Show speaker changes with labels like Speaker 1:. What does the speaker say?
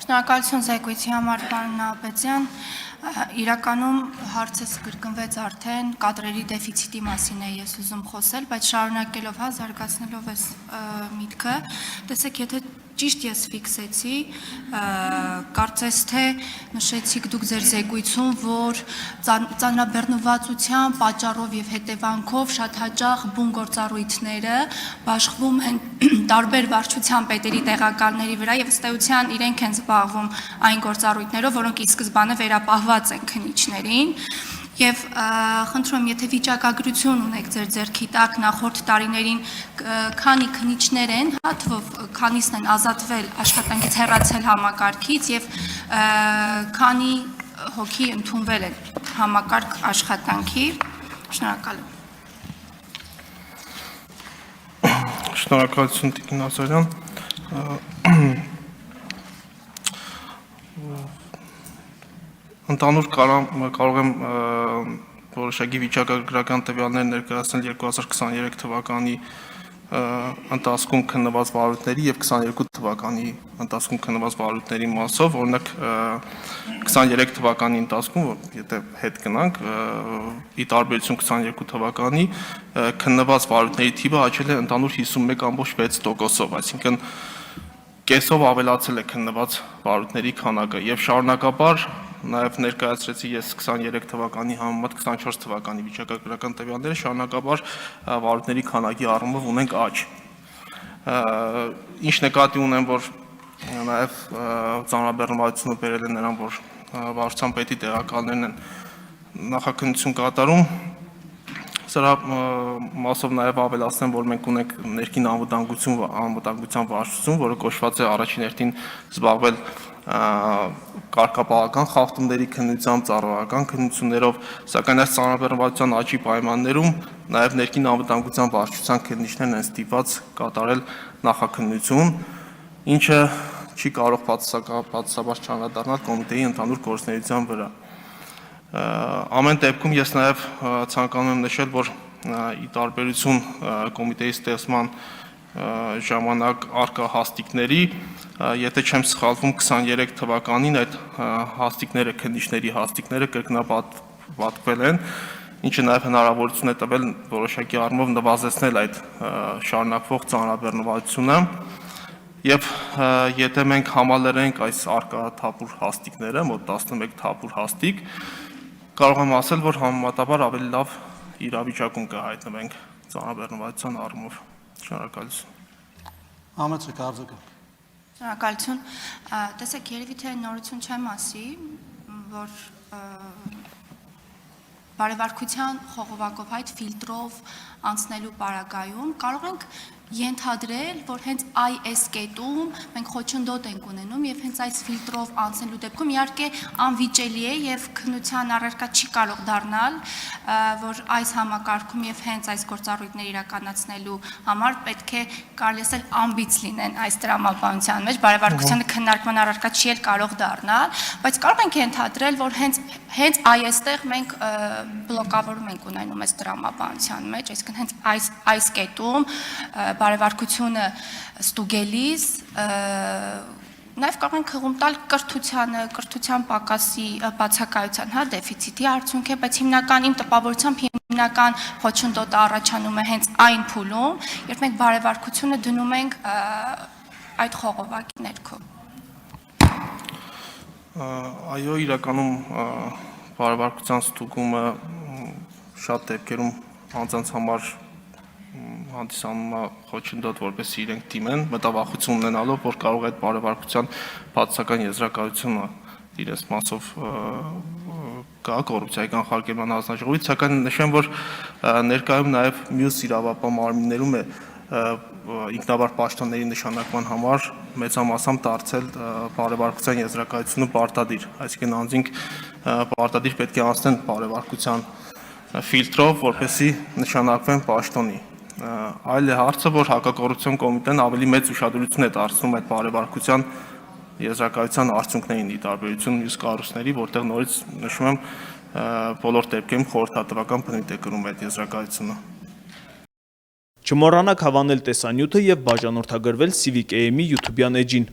Speaker 1: Շնորհակալություն զեկույցի համար, պարոն Նահապետյան, իրականում հարցս կրկնվեց արդեն, կադրերի դեֆիցիտի մասին է ես ուզում խոսել, բայց շարունակելով զարգացնելով այս միտքը, տեսեք, եթե ճիշտ ես ֆիքսեցի, կարծես թե նշեցիք դուք ձեր զեկույցում, որ ծանրաբեռնվածության պատճառով եւ հետևանքով շատ հաճախ բուն գործառույթները բաշխվում են տարբեր վարչության պետերի տեղակալների վրա եւ ըստ էության իրենք են զբաղվում այն գործառույթներով, որոնք ի սկզբանե վերապահված են քննիչներին Եվ խնդրում եմ, եթե վիճակագրություն ունեք ձեր ձեռքի տակ նախորդ տարիներին քանի քննիչներ են, հատվով քանիսն են ազատվել աշխատանքից հեռացել համակարգից եւ քանի հոգի ընդունվել են համակարգ աշխատանքի, շնորհակալ եմ։
Speaker 2: Շնորհակալություն Տիկին Ազարյան։ Ընդհանուր կարող եմ որոշակի վիճակագրական տվյալներ ներկայացնել 2023 թվականի ընթացքում քննված վարույթների եւ 22 թվականի ընթացքում քննված վարույթների մասով, օրինակ 23 թվականի ընթացքում, եթե հետ գնանք, ի տարբերություն 22 թվականի քննված վարույթների թիվը աճել է ընդհանուր 51.6%-ով, այսինքն կեսով ավելացել է քննված վարույթների քանակը եւ շարունակաբար Նաև ներկայացրեցի ես 23 թվականի համեմատ 24 թվականի վիճակագրական տվյալները շարունակաբար վարույթների քանակի առումով ունենք աճ։ Ինչ նկատի ունեմ, որ նաև ծանրաբեռնվածությունը բերել է նրան, որ վարչության պետի տեղակալներն են նախաքննություն կատարում։ Սրա մասով նաև ավելացնեմ, որ մենք ունենք ներքին անվտանգության վարչություն, որը կոչված է առաջին հերթին զբաղվել կարգապահական խախտումների քննությամբ, ծառայական քննություններով, սակայն այս ծանրաբեռնվածության աճի պայմաններում նաև ներքին անվտանգության վարչության քննիչներն են ստիպված կատարել նախաքննություն, ինչը չի կարող բացասաբար չանդրադառնալ կոմիտեի ընդհանուր գործունեության վրա։ Ամեն դեպքում ես նաև ցանկանում եմ նշել, որ ի տարբերություն կոմիտեի ստեղծման ժամանակ առկա հաստիկների, եթե չեմ սխալվում 23 թվականին այդ հաստիկները, քննիչների հաստիկները կրկնապատկվել են, ինչը նաև հնարավորություն է տվել որոշակի առումով նվազեցնել այդ շարունակվող ծանրաբեռնվածությունը եւ եթե մենք համալրենք այս առկա թափուր հաստիկները, մոտ 11 թափուր հաստիկ, կարող եմ ասել, որ համեմատաբար ավելի լավ իրավիճակում կհայտնվենք ծանրաբեռնվածության առումով։ Շնորհակալություն։
Speaker 3: Համեցեք արձագանք։
Speaker 1: Շնորհակալություն։ Տեսեք, երևի թե նորություն չեմ ասի, որ բարևարկության խողովակով այդ ֆիլտրով անցնելու պարագայում կարող ենք ենթադրել, որ հենց այս կետում մենք խոչընդոտ ենք ունենում եւ հենց այս ֆիլտրով անցնելու դեպքում իհարկե անվիճելի է եւ քննության առարկա չի կարող դառնալ, որ այս համակարգում եւ հենց այս գործառույթները իրականացնելու համար պետք է կարելի ասել ամբից լինեն այս տրամաբանության մեջ, բարևարկությանը քննարկման առարկա չի էլ կարող դառնալ, բայց կարող ենք ենթադրել, որ հենց այստեղ մենք բլոկավորում ենք ունենում այս տրամաբանության մեջ, այսինքն հենց այս կետում բարևարկությունը ստուգելիս նաև կարող ենք հղում տալ կրթության պակասի բացակայության, դեֆիցիտի արդյունք է, բայց հիմնական իմ տպավորությամբ հիմնական խոչընդոտը առաջանում է հենց այն փուլում, երբ մենք բարևարկությունը դնում ենք այդ խողովակի ներքո։
Speaker 2: Այո, իրականում բարևարկության ստուգումը շատ դեպքերում անձանց համար հանդիսանում է խոչընդոտ, որպեսզի իրենք դիմեն, մտավախություն ունենալով, որ կարող է այդ բարևարկության բացասական եզրակացությունը իրենց մասով կա կոռուպցիայի կանխարգելման հանձնաժողովից, սակայն նշեմ, որ ներկայում նաև մյուս իրավապահ մարմիններում է ինքնավար պաշտոնների նշանակման համար մեծամասամբ դարձել բարևարկության եզրակացությունը պարտադիր, այսինքն անձինք պարտադիր պետք է անցնեն բարևարկության ֆիլտրով, որպեսզի նշանակվեն պաշտոնի։ Այլ է հարցը, որ հակակոռուպցիոն կոմիտեն ավելի մեծ ուշադրություն է դարձնում այդ բարևարկության եզրակացության արդյունքներին ի տարբերություն մյուս կառույցների, որտեղ նորից նշում եմ բոլոր դեպքերում խորհրդատվական բնույթ է կրում այդ եզրակացությունը։
Speaker 4: Չմոռանաք հավանել տեսանյութը եւ բաժանորդագրվել Civic AM-ի YouTube-յան էջին։